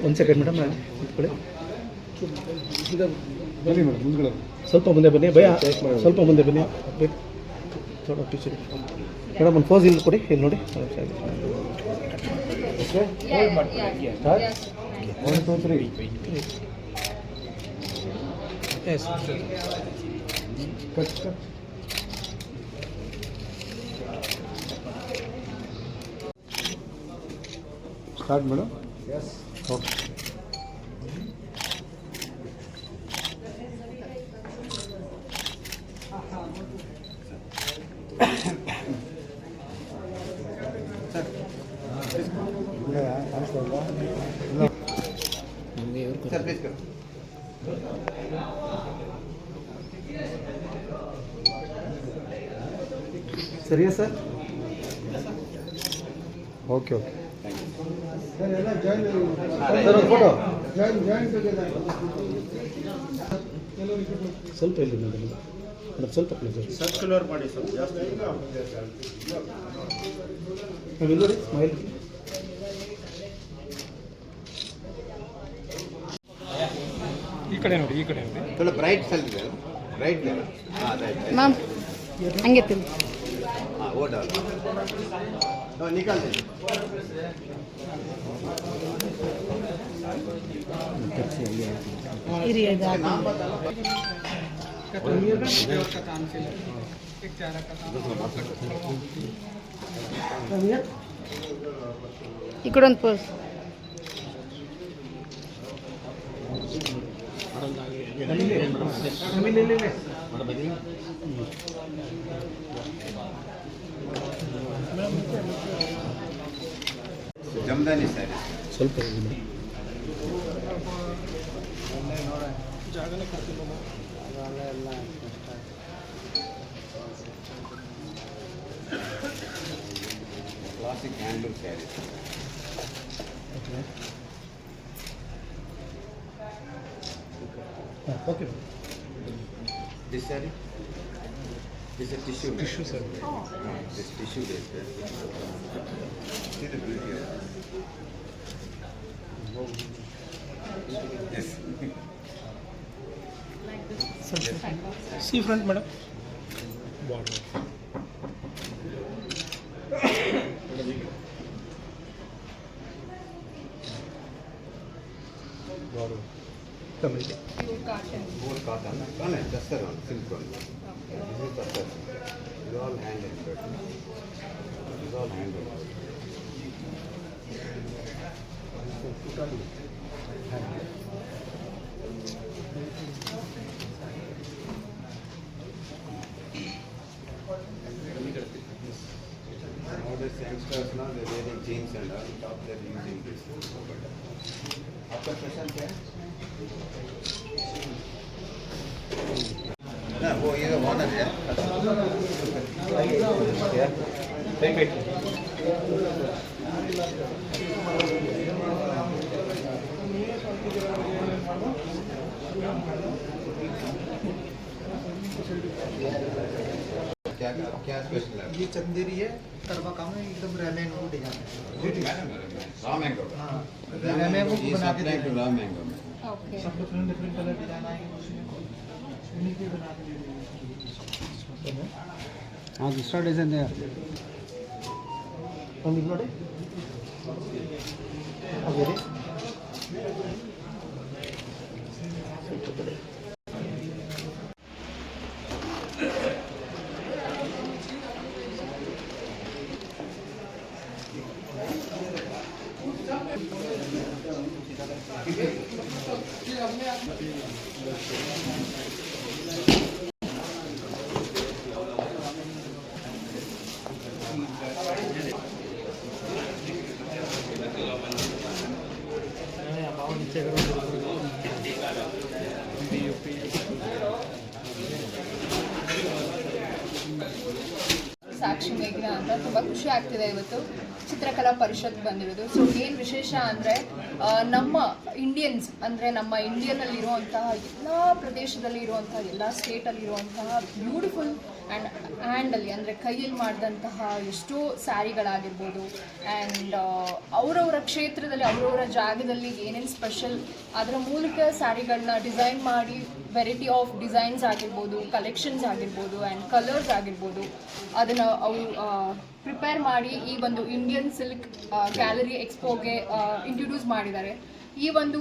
ಒಂದು second madam ಕೂತ್ಕೊಳ್ಳಿ. ಬನ್ನಿ ಮೇಡಮ್ ಮುಂದ್ಗಡೆ ಸ್ವಲ್ಪ ಮುಂದೆ ಬನ್ನಿ ಭಯ, ಸ್ವಲ್ಪ ಮುಂದೆ ಬನ್ನಿ. ಥೋಡ ಟೀಚರ್ ಮೇಡಮ್ ಒಂದು ಪೋಸ್ ಇಲ್ಲಿ ಕೊಡಿ, ಇಲ್ಲಿ ನೋಡಿ. One, two, three. Yes Cut. Start madam. Yes. Okay. Sir, please go. ಸರಿಯಾ ಸರ್? Okay. ಸರ್ ಒಂದು ಫೋಟೋ ಸ್ವಲ್ಪ ಇಲ್ಲಿ ಮೇಡಮ್, ಸ್ವಲ್ಪ ಸರ್ಕ್ಯುಲರ್ ಮಾಡಿ ಸರ್, ಜಾಸ್ತಿ ನೋಡಿ ಸ್ಮೈಲ್. ಈ ಕಡೆ ನೋಡಿ, ಈ ಕಡೆ ನೋಡಿ. थोड़ा ब्राइट सेल दे, ब्राइट दे। हां राइट मैम हंगे तुम हां वो डालो, तो निकाल दे। इरिया जाता नाम बता लो। इकडून पोच जमदानी स्यारी ಸ್ವಲ್ಪ ಜಾಗನೇ ಕೊಡ್ತಿಲ್ಲ. Classic handloom sari. Okay. This saree, this is tissue. Tissue sir. This tissue is there. See the beauty of it. Yes. See front madam. Border. Border. ಕಮ್ಮಿಗೆ More cotton. Cotton, duster one, silk one. This is duster. This is all hand embroidered. This is all hand embroidered. Nowadays youngsters now they're wearing jeans and all. Top they're using this. आपका special क्या है? ना वो ये honour है। क्या क्या special है? ये चंदेरी है, करवा काम है, एकदम रेमेन वो डिजाइन है। Raw mango. हाँ, रेमेन वो बना के दे रॉ मैंगो में। ओके सब डिफरेंट डिफरेंट कलर डिजाइन आएंगे उसमें, उन्हीं के बना के दे देंगे। हाँ दूसरा डिजाइन है. ಒಂದು ಇಲ್ಲಿ ನೋಡಿ. ಅದೇ ರೀ ಸ್ವಲ್ಪ ಕಡೆ ಸಾಕ್ಷಿ ಮೇಘನಾ ಅಂತ ತುಂಬ ಖುಷಿ ಆಗ್ತಿದೆ ಇವತ್ತು ಚಿತ್ರಕಲಾ ಪರಿಷತ್ ಬಂದಿರೋದು. ಸೊ ಏನು ವಿಶೇಷ ಅಂದರೆ ನಮ್ಮ ಇಂಡಿಯನ್ಸ್ ಅಂದರೆ ನಮ್ಮ ಇಂಡಿಯನ್ನಲ್ಲಿರುವಂತಹ ಎಲ್ಲ ಪ್ರದೇಶದಲ್ಲಿ ಇರುವಂತಹ ಎಲ್ಲ ಸ್ಟೇಟಲ್ಲಿರುವಂತಹ ಬ್ಯೂಟಿಫುಲ್ ಆ್ಯಂಡ್ ಹ್ಯಾಂಡಲ್ಲಿ ಅಂದರೆ ಕೈಯಲ್ಲಿ ಮಾಡಿದಂತಹ ಎಷ್ಟೋ ಸ್ಯಾರಿಗಳಾಗಿರ್ಬೋದು ಆ್ಯಂಡ್ ಅವರವರ ಕ್ಷೇತ್ರದಲ್ಲಿ ಅವರವರ ಜಾಗದಲ್ಲಿ ಏನೇನು ಸ್ಪೆಷಲ್ ಅದರ ಮೂಲಕ ಸ್ಯಾರಿಗಳನ್ನ ಡಿಸೈನ್ ಮಾಡಿ ವೆರೈಟಿ ಆಫ್ ಡಿಸೈನ್ಸ್ ಆಗಿರ್ಬೋದು, ಕಲೆಕ್ಷನ್ಸ್ ಆಗಿರ್ಬೋದು ಆ್ಯಂಡ್ ಕಲರ್ಸ್ ಆಗಿರ್ಬೋದು ಅದನ್ನು ಅವರು ಪ್ರಿಪೇರ್ ಮಾಡಿ ಈ ಒಂದು ಇಂಡಿಯನ್ ಸಿಲ್ಕ್ ಗ್ಯಾಲರಿ ಎಕ್ಸ್ಪೋಗೆ ಇಂಟ್ರೊಡ್ಯೂಸ್ ಮಾಡಿದ್ದಾರೆ. ಈ ಒಂದು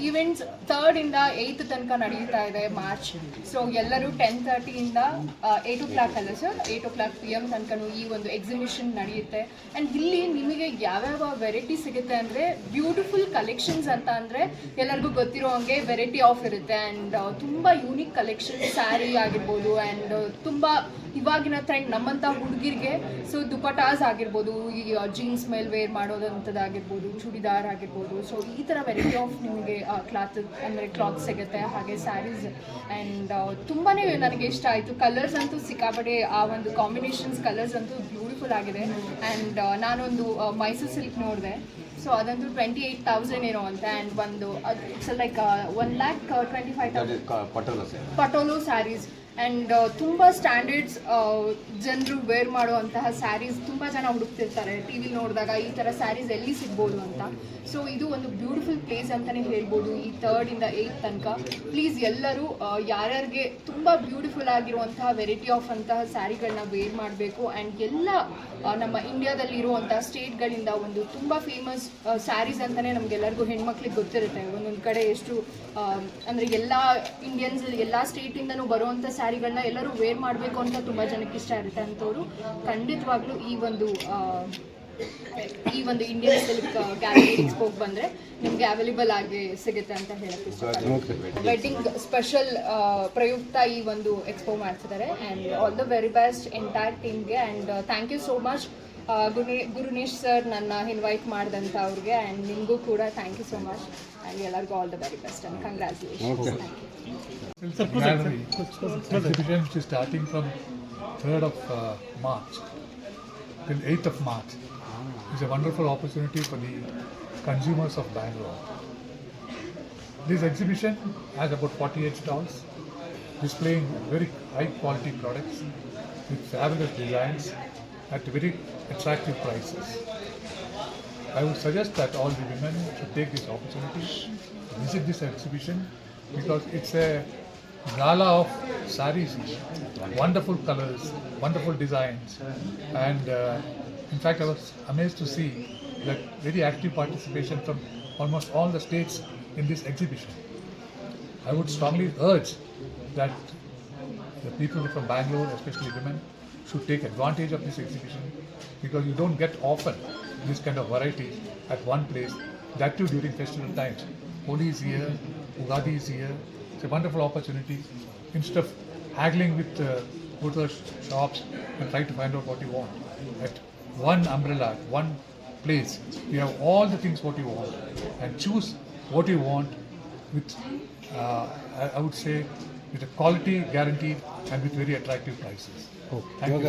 ಈವೆಂಟ್ಸ್ 3rd ಇಂದ 8th ತನಕ ನಡೆಯುತ್ತಾ ಇದೆ ಮಾರ್ಚ್. ಸೊ ಎಲ್ಲರೂ 10:30 8 o'clock ಅಲ್ಲ ಸರ್, 8 o'clock PM ತನಕನೂ ಈ ಒಂದು ಎಕ್ಸಿಬಿಷನ್ ನಡೆಯುತ್ತೆ. ಆ್ಯಂಡ್ ಇಲ್ಲಿ ನಿಮಗೆ ಯಾವ್ಯಾವ ವೆರೈಟಿ ಸಿಗುತ್ತೆ ಅಂದರೆ ಬ್ಯೂಟಿಫುಲ್ ಕಲೆಕ್ಷನ್ಸ್ ಅಂತ ಅಂದರೆ ಎಲ್ಲರಿಗೂ ಗೊತ್ತಿರೋ ಹಂಗೆ ವೆರೈಟಿ ಆಫ್ ಇರುತ್ತೆ. ಆ್ಯಂಡ್ ತುಂಬ ಯೂನಿಕ್ ಕಲೆಕ್ಷನ್ ಸ್ಯಾರಿ ಆಗಿರ್ಬೋದು ಆ್ಯಂಡ್ ತುಂಬ ಇವಾಗಿನ ಟ್ರೆಂಡ್ ನಮ್ಮಂಥ ಹುಡುಗಿರಿಗೆ ಸೊ ದುಪಟಾಸ್ ಆಗಿರ್ಬೋದು, ಈ ಜೀನ್ಸ್ ಮೇಲೆ ವೇರ್ ಮಾಡೋದಂಥದ್ದಾಗಿರ್ಬೋದು, ಚೂಡಿದಾರ್ ಆಗಿರ್ಬೋದು. ಸೊ ಈ ಥರ ವೆರೈಟಿ ಆಫ್ ನಿಮಗೆ ಕ್ಲಾತ್ ಸಿಗುತ್ತೆ. ಹಾಗೆ ಸ್ಯಾರೀಸ್ ಆ್ಯಂಡ್ ತುಂಬಾ ನನಗೆ ಇಷ್ಟ ಆಯಿತು. ಕಲರ್ಸ್ ಅಂತೂ ಸಿಕ್ಕಾಪಟ್ಟೆ, ಆ ಒಂದು ಕಾಂಬಿನೇಷನ್ಸ್ ಕಲರ್ಸ್ ಅಂತೂ ಬ್ಯೂಟಿಫುಲ್ ಆಗಿದೆ. ಆ್ಯಂಡ್ ನಾನೊಂದು ಮೈಸೂರು ಸಿಲ್ಕ್ ನೋಡಿದೆ. ಸೊ ಅದಂತೂ 28,000 ಏನೋ ಅಂತ. ಆ್ಯಂಡ್ ಒಂದು ಇಟ್ಸ್ ಲೈಕ್ 1,25,000 ಪಟೋಲೋ ಸ್ಯಾರೀಸ್. ಆ್ಯಂಡ್ ತುಂಬ ಸ್ಟ್ಯಾಂಡರ್ಡ್ಸ್ ಜನರು ವೇರ್ ಮಾಡುವಂತಹ ಸ್ಯಾರೀಸ್ ತುಂಬ ಜನ ಹುಡುಕ್ತಿರ್ತಾರೆ ಟಿ ವಿಲಿ ನೋಡಿದಾಗ ಈ ಥರ ಸ್ಯಾರೀಸ್ ಎಲ್ಲಿ ಸಿಗ್ಬೋದು ಅಂತ. ಸೊ ಇದು ಒಂದು ಬ್ಯೂಟಿಫುಲ್ ಪ್ಲೇಸ್ ಅಂತಲೇ ಹೇಳ್ಬೋದು ಈ 3rd ಇಂದ 8th ತನಕ. ಪ್ಲೀಸ್ ಎಲ್ಲರೂ ಯಾರ್ಯಾರಿಗೆ ತುಂಬ ಬ್ಯೂಟಿಫುಲ್ ಆಗಿರುವಂತಹ ವೆರೈಟಿ ಆಫ್ ಅಂತಹ ಸ್ಯಾರಿಗಳನ್ನ ವೇರ್ ಮಾಡಬೇಕು. ಆ್ಯಂಡ್ ಎಲ್ಲ ನಮ್ಮ ಇಂಡಿಯಾದಲ್ಲಿ ಇರುವಂತಹ ಸ್ಟೇಟ್ಗಳಿಂದ ಒಂದು ತುಂಬ ಫೇಮಸ್ ಸ್ಯಾರೀಸ್ ಅಂತಲೇ ನಮಗೆಲ್ಲರಿಗೂ ಹೆಣ್ಮಕ್ಳಿಗೆ ಗೊತ್ತಿರುತ್ತೆ. ಒಂದೊಂದು ಕಡೆ ಎಷ್ಟು ಅಂದರೆ ಎಲ್ಲ ಇಂಡಿಯನ್ಸ್ ಎಲ್ಲ ಸ್ಟೇಟಿಂದನೂ ಬರುವಂಥ ಸ್ಯಾರಿಗಳನ್ನ ಎಲ್ಲರೂ ವೇರ್ ಮಾಡಬೇಕು ಅಂತ ತುಂಬ ಜನಕ್ಕೆ ಇಷ್ಟ ಇರುತ್ತೆ. ಅಂಥವ್ರು ಖಂಡಿತವಾಗ್ಲೂ ಈ ಒಂದು ಇಂಡಿಯನ್ ಸಿಲ್ಕ್ ಗ್ಯಾಲರಿ ಎಕ್ಸ್ಪೋಗೆ ಬಂದರೆ ನಿಮಗೆ ಅವೈಲೇಬಲ್ ಆಗಿ ಸಿಗುತ್ತೆ ಅಂತ ಹೇಳಕ್ಕೆ ಇಷ್ಟಪಡ್ತೀನಿ. ವೆಡ್ಡಿಂಗ್ ಸ್ಪೆಷಲ್ ಪ್ರಯುಕ್ತ ಈ ಒಂದು ಎಕ್ಸ್ಪೋ ಮಾಡ್ತಿದ್ದಾರೆ. And all the very best entire ಟೀಮ್ಗೆ. And thank you so much Gurunesh sir ನನ್ನ ಇನ್ವೈಟ್ ಮಾಡಿದಂಥ ಅವ್ರಿಗೆ. ಆ್ಯಂಡ್ ನಿಮಗೂ ಕೂಡ thank you so much. And ಎಲ್ಲರಿಗೂ all the very best and congratulations. Thank you. Gallery exhibition which is starting from 3rd of March till 8th of March. It's a wonderful opportunity for the consumers of Bangalore. This exhibition has about 48 stalls displaying very high quality products with fabulous designs at very attractive prices. I would suggest that all the women should take this opportunity to visit this exhibition because it's a gala of sarees, wonderful colors, wonderful designs, and in fact I was amazed to see that very active participation from almost all the states in this exhibition. I would strongly urge that the people from Bangalore, especially women, should take advantage of this exhibition because you don't get often this kind of variety at one place, that too during festival times. Holi is here, Ugadi is here. It's a wonderful opportunity. Instead of haggling with go to the shops and try to find out what you want, at one umbrella, at one place, you have all the things what you want and choose what you want with, I would say, with a quality guaranteed and with very attractive prices. Thank you.